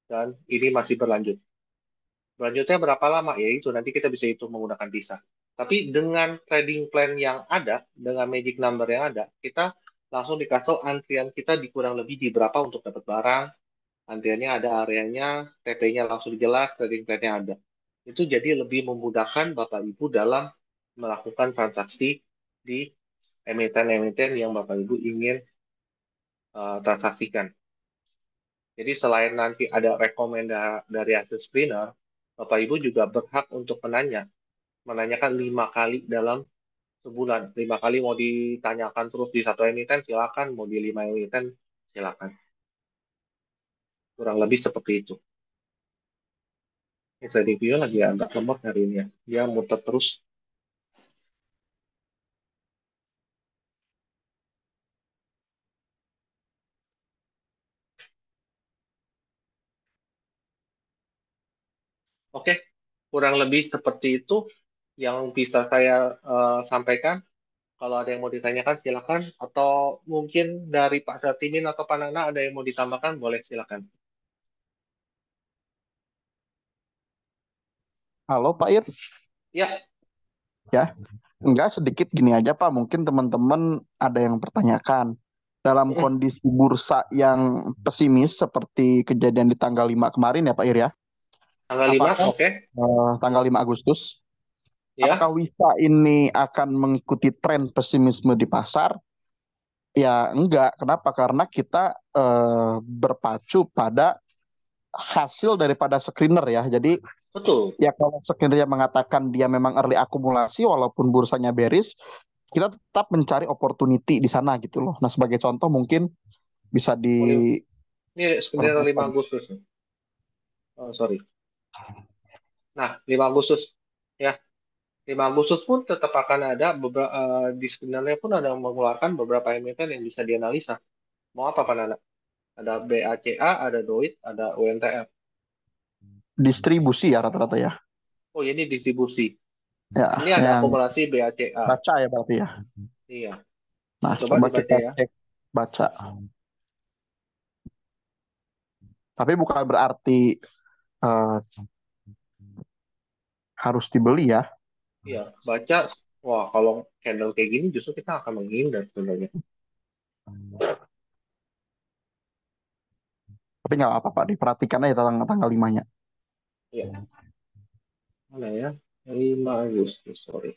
dan ini masih berlanjut. Berlanjutnya berapa lama? Ya itu nanti kita bisa hitung menggunakan DISA. Tapi dengan trading plan yang ada, dengan magic number yang ada, kita langsung dikasih tahu antrian kita di kurang lebih di berapa untuk dapat barang. Antriannya ada areanya, TP-nya langsung jelas, trading plan-nya ada. Itu jadi lebih memudahkan Bapak Ibu dalam melakukan transaksi di emiten-emiten yang Bapak Ibu ingin transaksikan. Jadi selain nanti ada rekomendasi dari hasil screener, Bapak Ibu juga berhak untuk menanyakan 5 kali dalam sebulan. 5 kali mau ditanyakan terus di satu emiten, silakan. Mau di 5 emiten, silakan. Kurang lebih seperti itu. Ini trading view lagi agak lemot hari ini ya. Dia muter terus. Oke, kurang lebih seperti itu yang bisa saya sampaikan? Kalau ada yang mau ditanyakan silakan. Atau mungkin dari Pak Sartimin atau Pak Nana ada yang mau ditambahkan, boleh silakan. Halo Pak Ir, Ya, ya, enggak sedikit gini aja Pak, mungkin teman-teman ada yang pertanyakan. Dalam kondisi bursa yang pesimis seperti kejadian di tanggal 5 kemarin ya Pak Ir ya, tanggal 5, apakah oke. tanggal 5 Agustus, Ya, apakah Wisa ini akan mengikuti tren pesimisme di pasar? Ya enggak, kenapa? Karena kita berpacu pada hasil daripada screener ya. Jadi betul. ya kalau screener mengatakan dia memang early akumulasi walaupun bursanya bearish, kita tetap mencari opportunity di sana gitu loh. Nah, sebagai contoh mungkin bisa Oh, di ini sebenarnya 5 Agustus. Oh, sorry. Nah, 5 Agustus. Ya, 5 Agustus pun tetap akan ada beberapa, di sebenarnya pun ada mengeluarkan beberapa emiten yang bisa dianalisa. Mau apa Pak Nana? Ada BACA, ada DOIT, ada UNTR. distribusi ya rata-rata ya. Oh, ini distribusi. Ya, Ini ada yang akumulasi BACA. baca ya berarti ya. Iya. Nah, Coba coba dibaca kita ya. cek baca. Tapi bukan berarti eh, harus dibeli ya. Iya, baca. Wah, kalau candle kayak gini justru kita akan menghindar sebenarnya. Tapi nggak apa-apa Pak, diperhatikan aja tanggal 5-nya. Iya. Mana ya? 5 Agustus, sorry.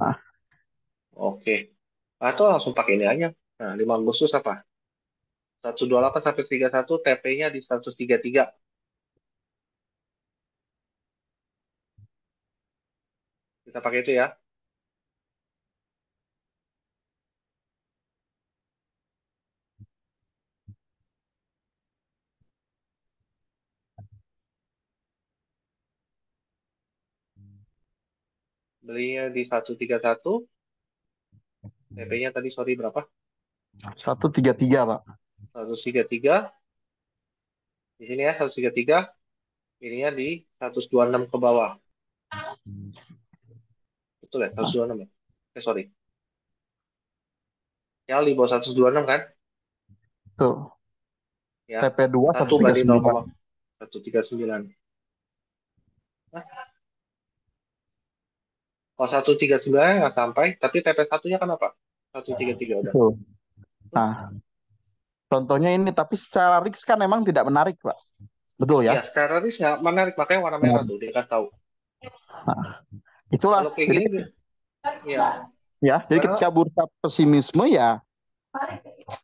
Nah, Oke. Atau langsung pakai ini aja. Nah, 5 Agustus apa? 128 sampai 31, TP-nya di 133. Kita pakai itu ya. Belinya di 131. TP-nya tadi, sorry, berapa? 133 Pak. 133. Di sini ya, 133. Ininya di 126 ke bawah. Betul ya, Nah, 126 ya? Sorry. Ya, di bawah 126 kan? tuh. Ya. TP2 1 banding 139. 0,139. Nah, kalau 139 nggak sampai, tapi TP1-nya kan apa? 133 udah. Betul. Nah, contohnya ini, tapi secara risk kan memang tidak menarik, Pak. Betul Iya, ya? secara risk nggak menarik, makanya warna merah Menarik. tuh, dia kasih tahu. Nah, itulah. Kalau kayak Jadi gini, ya, jadi gimana? ketika bursa pesimisme ya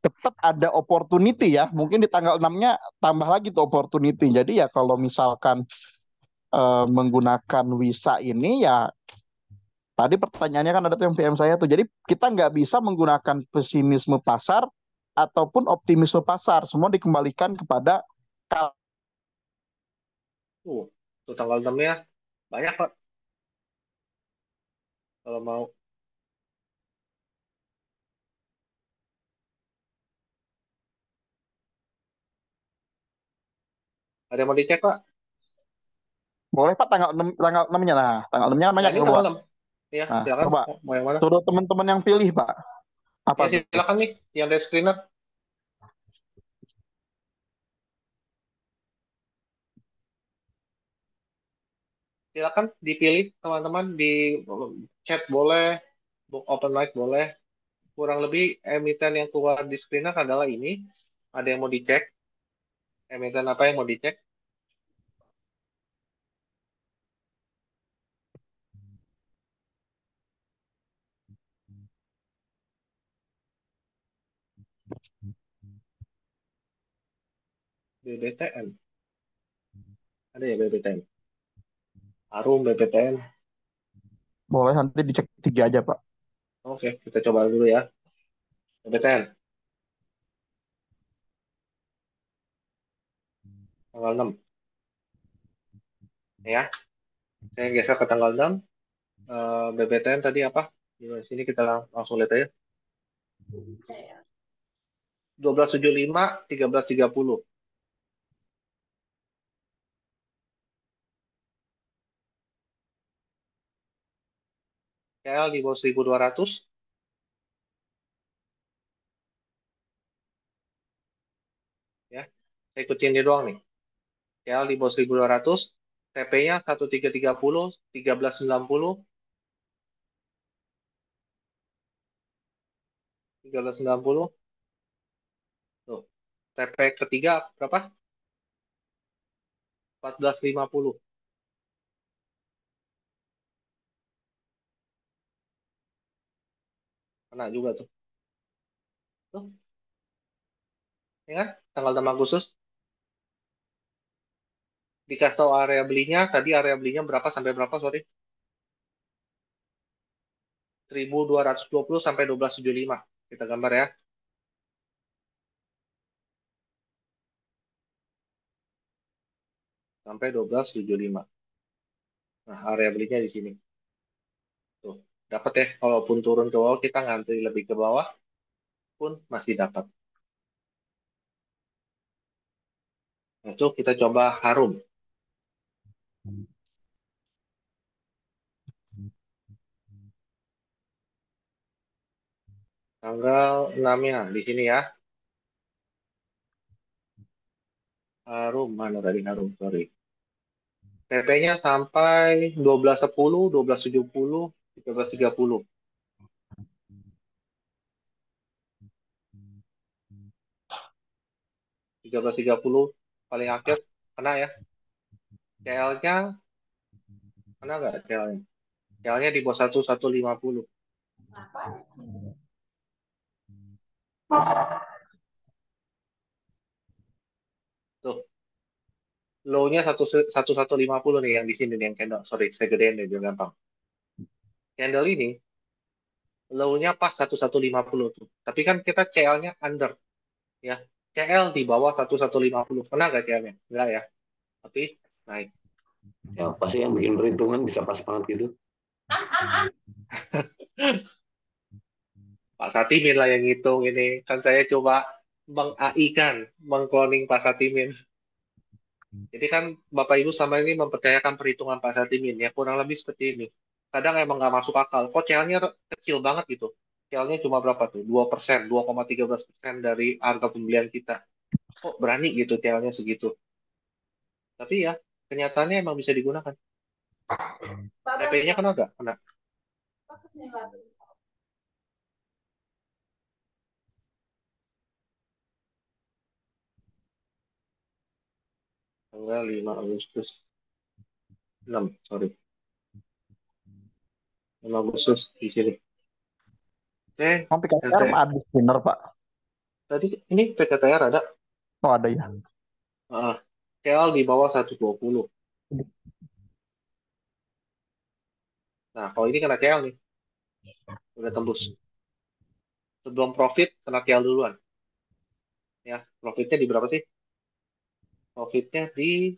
tetap ada opportunity ya. Mungkin di tanggal 6-nya tambah lagi tuh opportunity. Jadi ya kalau misalkan menggunakan Wisa ini ya tadi pertanyaannya kan ada tuh yang PM saya tuh. Jadi kita nggak bisa menggunakan pesimisme pasar ataupun optimisme pasar. Semua dikembalikan kepada Tuh tanggal 6-nya banyak, Pak, kalau mau. Ada yang mau dicek, Pak? boleh Pak tanggal 6-nya. Nah, tanggal 6-nya kan Ya, banyak ini yang tanggal keluar. 6. Ya, Nah, silakan. coba Mau yang mana? suruh teman-teman yang pilih, Pak. Apa Ya, tuh? silakan nih, yang dari screener. Silakan dipilih, teman-teman. Di chat boleh, book open mic boleh. Kurang lebih emiten yang keluar di screener adalah ini. Ada yang mau dicek? Emiten apa yang mau dicek? BBTN. Ada ya BBTN? Arum, BBTN. Boleh nanti dicek 3 aja, Pak. Oke, kita coba dulu ya. BBTN, tanggal 6. Ya, saya geser ke tanggal 6. BBTN tadi apa? Di sini kita langsung lihat aja. 12.75, 13.30. KL di bawah 1.200. Ya, saya ikutin ini doang nih. KL di bawah 1.200. TP-nya 13.30, 13.90, 13.90. Tuh. TP ketiga berapa? 14.50. Kena juga tuh. Tuh, ya kan? Tanggal 6 Agustus. Dikasih tahu area belinya. Tadi area belinya berapa sampai berapa, sorry? 1.220 sampai 12.75. Kita gambar ya. Sampai 12.75. Nah, area belinya di sini. Tuh, dapat ya. Kalaupun turun ke bawah, kita ngantri lebih ke bawah pun masih dapat. Nah, itu kita coba Harum. Tanggal 6-nya di sini ya. Harum, mana tadi Harum, sorry. TP-nya sampai 12.10, 12.70, 13.30. 13.30 paling akhir kena ya. CL-nya kena nggak CL-nya? CL-nya di bawah 1.150. Tuh, low-nya 1.150 nih yang di sini nih yang candle. Sorry, saya gedein deh biar gampang. Candle ini low-nya pas 1.150 tuh. Tapi kan kita CL-nya under ya. CL di bawah 1.150. Kena nggak CL-nya? Enggak ya. Tapi naik. Ya, pasti yang bikin perhitungan bisa pas banget gitu. Pak Satimin lah yang ngitung ini. Kan saya coba meng-AI kan, mengkloning Pak Satimin. Jadi kan Bapak Ibu sama ini mempercayakan perhitungan Pak Satimin. Ya kurang lebih seperti ini. Kadang emang nggak masuk akal. Kok CL-nya kecil banget gitu. CL-nya cuma berapa tuh? 2%, 2,13% dari harga pembelian kita. Kok berani gitu CL-nya segitu. Tapi ya, kenyataannya emang bisa digunakan. TP-nya kena nggak? Kena. Tanggal 5 Agustus. 6, sorry. 5 Agustus di sini. Oke, Oh, PKTR habis bener, Pak. tadi ini PKTR ada. Oh, ada ya. KL di bawah 120. Nah, kalau ini kena KL nih. Udah tembus. Sebelum profit, kena KL duluan. Ya, profitnya di berapa sih? Profitnya di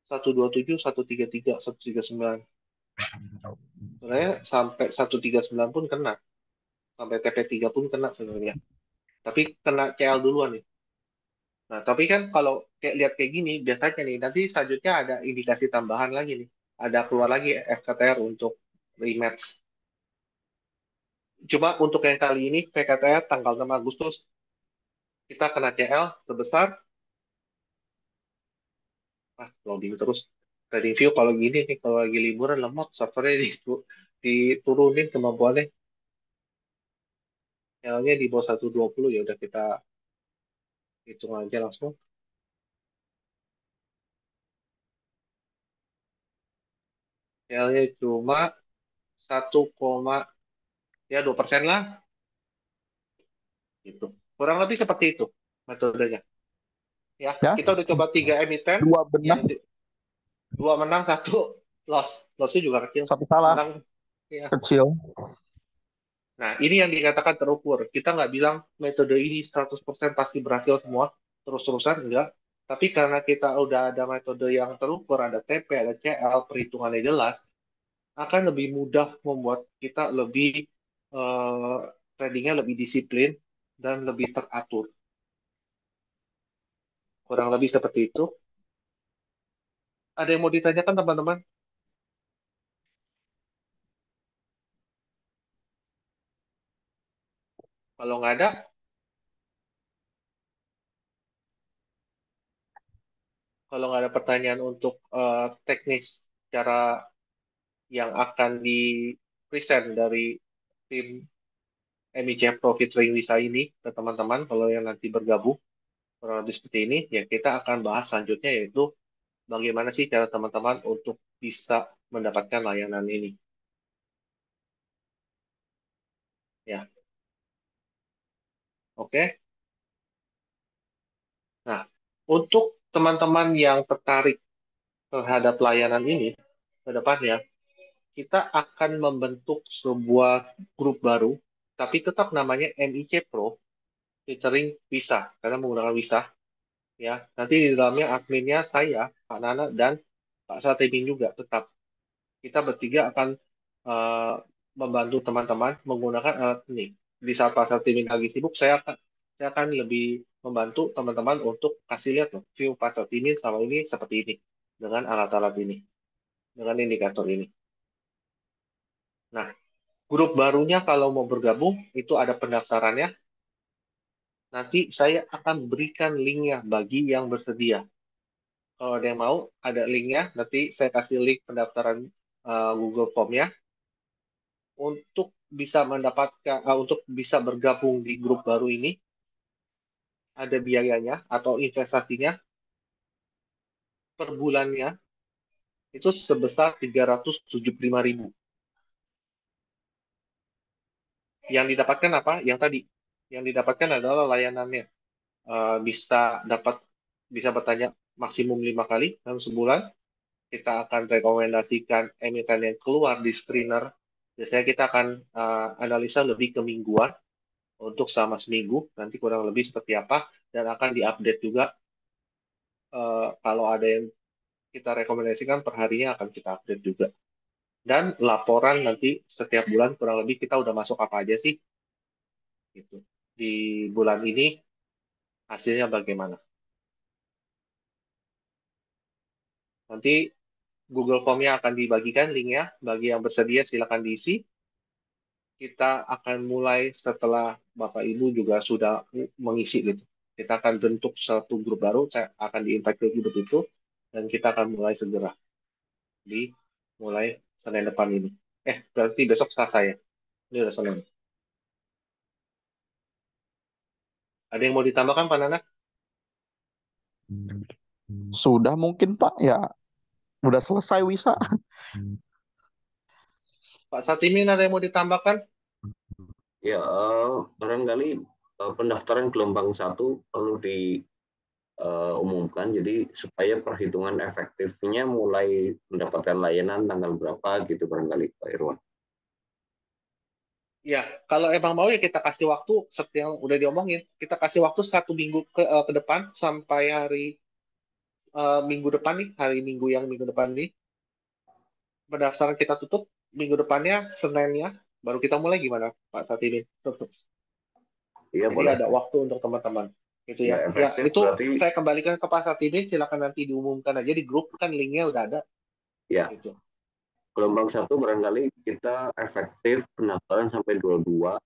127, 133, 139. Sebenarnya sampai 139 pun kena. Sampai TP3 pun kena sebenarnya. Tapi kena CL duluan nih. Nah, tapi kan kalau kayak lihat kayak gini, biasanya nih, nanti selanjutnya ada indikasi tambahan lagi nih. Ada keluar lagi FKTR untuk rematch. Cuma untuk yang kali ini, PKTR tanggal 6 Agustus, kita kena CL sebesar, loading terus. Trading view kalau gini nih, kalau lagi liburan lemot, servernya diturunin kemampuannya. CL-nya di bawah 120 ya udah kita hitung aja langsung. CL-nya cuma 1, ya 2% lah. Gitu. Kurang lebih seperti itu metodenya. Ya, Ya, kita udah coba 3 emiten, dua benar, yang 2 menang, 1 loss. Lossnya juga kecil. satu salah, Menang, ya. kecil. Nah, ini yang dikatakan terukur. Kita nggak bilang metode ini 100% pasti berhasil semua, terus-terusan, enggak. Tapi karena kita udah ada metode yang terukur, ada TP, ada CL, perhitungannya jelas, akan lebih mudah membuat kita lebih tradingnya lebih disiplin dan lebih teratur. Kurang lebih seperti itu. Ada yang mau ditanyakan teman-teman? Kalau nggak ada, kalau nggak ada pertanyaan untuk teknis cara yang akan di present dari tim MIC Profit Ring Visa ini ke teman-teman, kalau yang nanti bergabung kurang lebih seperti ini, ya kita akan bahas selanjutnya yaitu bagaimana sih cara teman-teman untuk bisa mendapatkan layanan ini. Ya, oke. Nah, untuk teman-teman yang tertarik terhadap layanan ini ke depannya, kita akan membentuk sebuah grup baru, tapi tetap namanya MIC Pro featuring Visa, karena menggunakan Visa. Ya, nanti di dalamnya adminnya saya, Pak Nana, dan Pak Satibin juga tetap. Kita bertiga akan eh, membantu teman-teman menggunakan alat ini. Di saat Pak Satibin lagi sibuk, saya akan lebih membantu teman-teman untuk kasih lihat tuh, view Pak Satibin selama ini seperti ini dengan alat-alat ini, dengan indikator ini. Nah, grup barunya kalau mau bergabung itu ada pendaftarannya. Nanti saya akan berikan linknya bagi yang bersedia. Kalau ada yang mau, ada linknya. Nanti saya kasih link pendaftaran Google Form-nya untuk bisa mendapatkan, untuk bisa bergabung di grup baru ini. Ada biayanya atau investasinya per bulannya itu sebesar 375.000. Yang didapatkan apa? Yang tadi. Yang didapatkan adalah layanannya. Bisa bertanya maksimum 5 kali dalam sebulan. Kita akan rekomendasikan emiten yang keluar di screener. Biasanya kita akan analisa lebih ke mingguan untuk selama seminggu, nanti kurang lebih seperti apa, dan akan diupdate juga kalau ada yang kita rekomendasikan per harinya akan kita update juga. Dan laporan nanti setiap bulan kurang lebih kita udah masuk apa aja sih, gitu. Di bulan ini hasilnya bagaimana. Nanti Google Form-nya akan dibagikan linknya, bagi yang bersedia silakan diisi. Kita akan mulai setelah Bapak Ibu juga sudah mengisi gitu. Kita akan bentuk satu grup baru, saya akan di-invite ke grup itu, dan kita akan mulai segera di mulai Senin depan ini. Berarti besok Selasa ya? Ini udah Senin. Ada yang mau ditambahkan, Pak Nana? Sudah mungkin Pak, ya udah selesai Wisa. Pak Satimin ada yang mau ditambahkan? Ya, barangkali pendaftaran gelombang 1 perlu diumumkan, jadi supaya perhitungan efektifnya mulai mendapatkan layanan tanggal berapa gitu barangkali Pak Irwan. Ya, kalau emang mau ya kita kasih waktu seperti yang udah diomongin. Kita kasih waktu 1 minggu ke depan sampai hari minggu depan nih, hari Minggu yang minggu depan nih. Pendaftaran kita tutup minggu depannya, Seninnya, baru kita mulai gimana Pak saat ini? Iya, Jadi boleh. ada waktu untuk teman-teman. Gitu Ya, ya. Ya, efektif itu berarti saya kembalikan ke Pak Satidin, silakan nanti diumumkan aja di grup, kan linknya udah ada. ya. Gitu. Gelombang 1 barangkali kita efektif pendaftaran sampai 22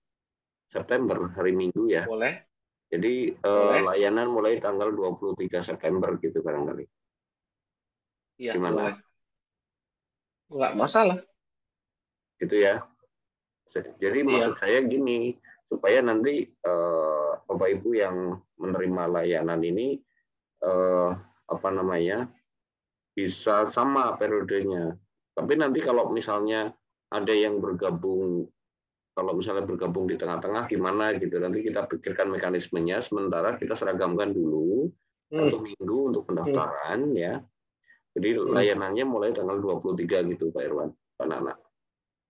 September hari Minggu ya. Boleh? Jadi Boleh? layanan mulai tanggal 23 September gitu barangkali. Iya, Gimana? boleh. Nggak masalah. Gitu ya. Jadi Iya. maksud saya gini, supaya nanti Bapak Ibu yang menerima layanan ini bisa sama periodenya. Tapi nanti kalau misalnya ada yang bergabung, kalau misalnya bergabung di tengah-tengah gimana gitu, nanti kita pikirkan mekanismenya. Sementara kita seragamkan dulu 1 minggu untuk pendaftaran ya. Jadi layanannya mulai tanggal 23 gitu Pak Irwan, Pak Nana.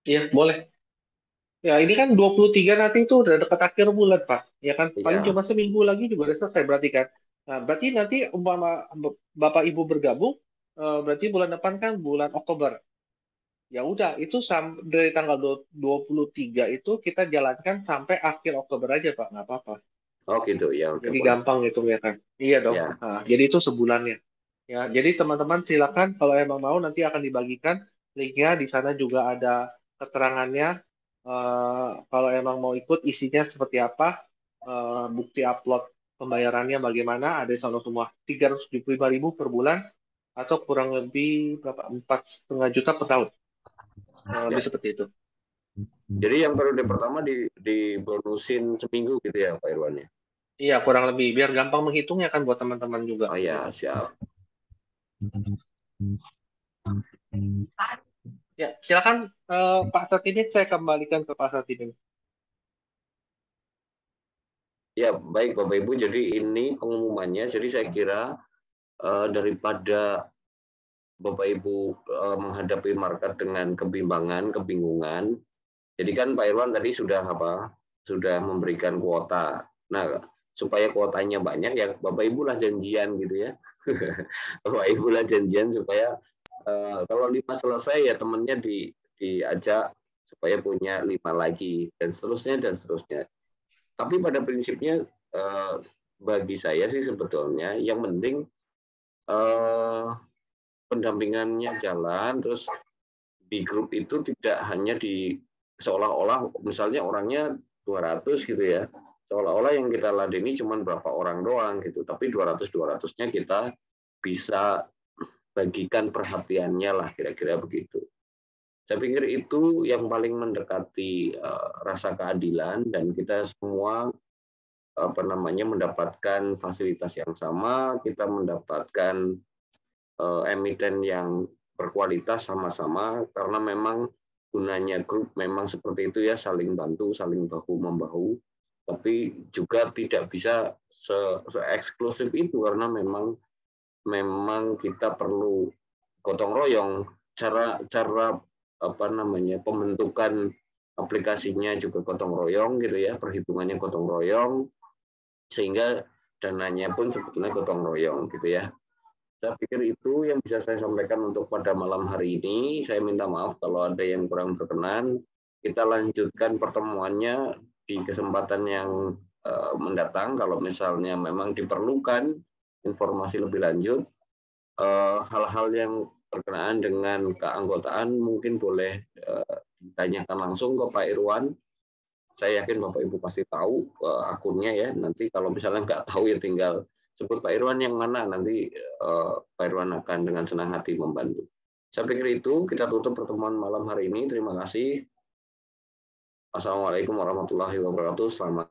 Iya, boleh. Ya, ini kan 23 nanti itu udah dekat akhir bulan, Pak. Ya kan, paling Iya. cuma seminggu lagi juga udah selesai berarti kan. Nah, berarti nanti umpama Bapak Ibu bergabung, berarti bulan depan kan bulan Oktober. Ya udah, itu dari tanggal 23 itu kita jalankan sampai akhir Oktober aja, Pak. Nggak apa-apa. Oh gitu ya, udah Jadi boleh. gampang hitungnya kan. Iya dong. Ya. Nah, jadi itu sebulannya. Ya, jadi teman-teman silakan kalau emang mau nanti akan dibagikan linknya di sana juga ada keterangannya. Kalau emang mau ikut isinya seperti apa, bukti upload pembayarannya bagaimana, ada di sana semua. 375.000 per bulan atau kurang lebih berapa? 4,5 juta per tahun. Kurang lebih Ya. seperti itu. Jadi yang periode pertama dibonusin seminggu gitu ya Pak Irwan ya? Iya, kurang lebih biar gampang menghitungnya kan buat teman-teman juga. Oh ya, siap. Ya, silakan Pak Satidin, saya kembalikan ke Pak Satidin. Ya, baik Bapak Ibu. Jadi ini pengumumannya. Jadi saya kira daripada Bapak Ibu menghadapi market dengan kebimbangan, kebingungan. Jadi kan Pak Irwan tadi sudah memberikan kuota. Nah, supaya kuotanya banyak ya Bapak Ibu lah janjian gitu ya. Bapak Ibu lah janjian supaya kalau 5 selesai ya temennya diajak supaya punya 5 lagi dan seterusnya dan seterusnya. Tapi pada prinsipnya bagi saya sih sebetulnya yang penting pendampingannya jalan, terus di grup itu tidak hanya seolah-olah misalnya orangnya 200 gitu ya, seolah-olah yang kita ladeni cuma berapa orang doang gitu, tapi 200-200-nya kita bisa bagikan perhatiannya lah kira-kira begitu. Saya pikir itu yang paling mendekati rasa keadilan dan kita semua mendapatkan fasilitas yang sama, kita mendapatkan emiten yang berkualitas sama-sama karena memang gunanya grup memang seperti itu ya, saling bantu, saling bahu membahu, tapi juga tidak bisa se-eksklusif itu karena memang kita perlu gotong royong. Cara pembentukan aplikasinya juga gotong royong gitu ya, perhitungannya gotong royong, sehingga dananya pun sebetulnya gotong royong gitu ya. Saya pikir itu yang bisa saya sampaikan untuk pada malam hari ini. Saya minta maaf kalau ada yang kurang berkenan. Kita lanjutkan pertemuannya di kesempatan yang mendatang. Kalau misalnya memang diperlukan informasi lebih lanjut, hal-hal yang berkenaan dengan keanggotaan mungkin boleh ditanyakan langsung ke Pak Irwan. Saya yakin Bapak Ibu pasti tahu akunnya ya. Nanti kalau misalnya nggak tahu ya tinggal sebut Pak Irwan yang mana, nanti Pak Irwan akan dengan senang hati membantu. Saya pikir itu, kita tutup pertemuan malam hari ini. Terima kasih. Assalamualaikum warahmatullahi wabarakatuh. Selamat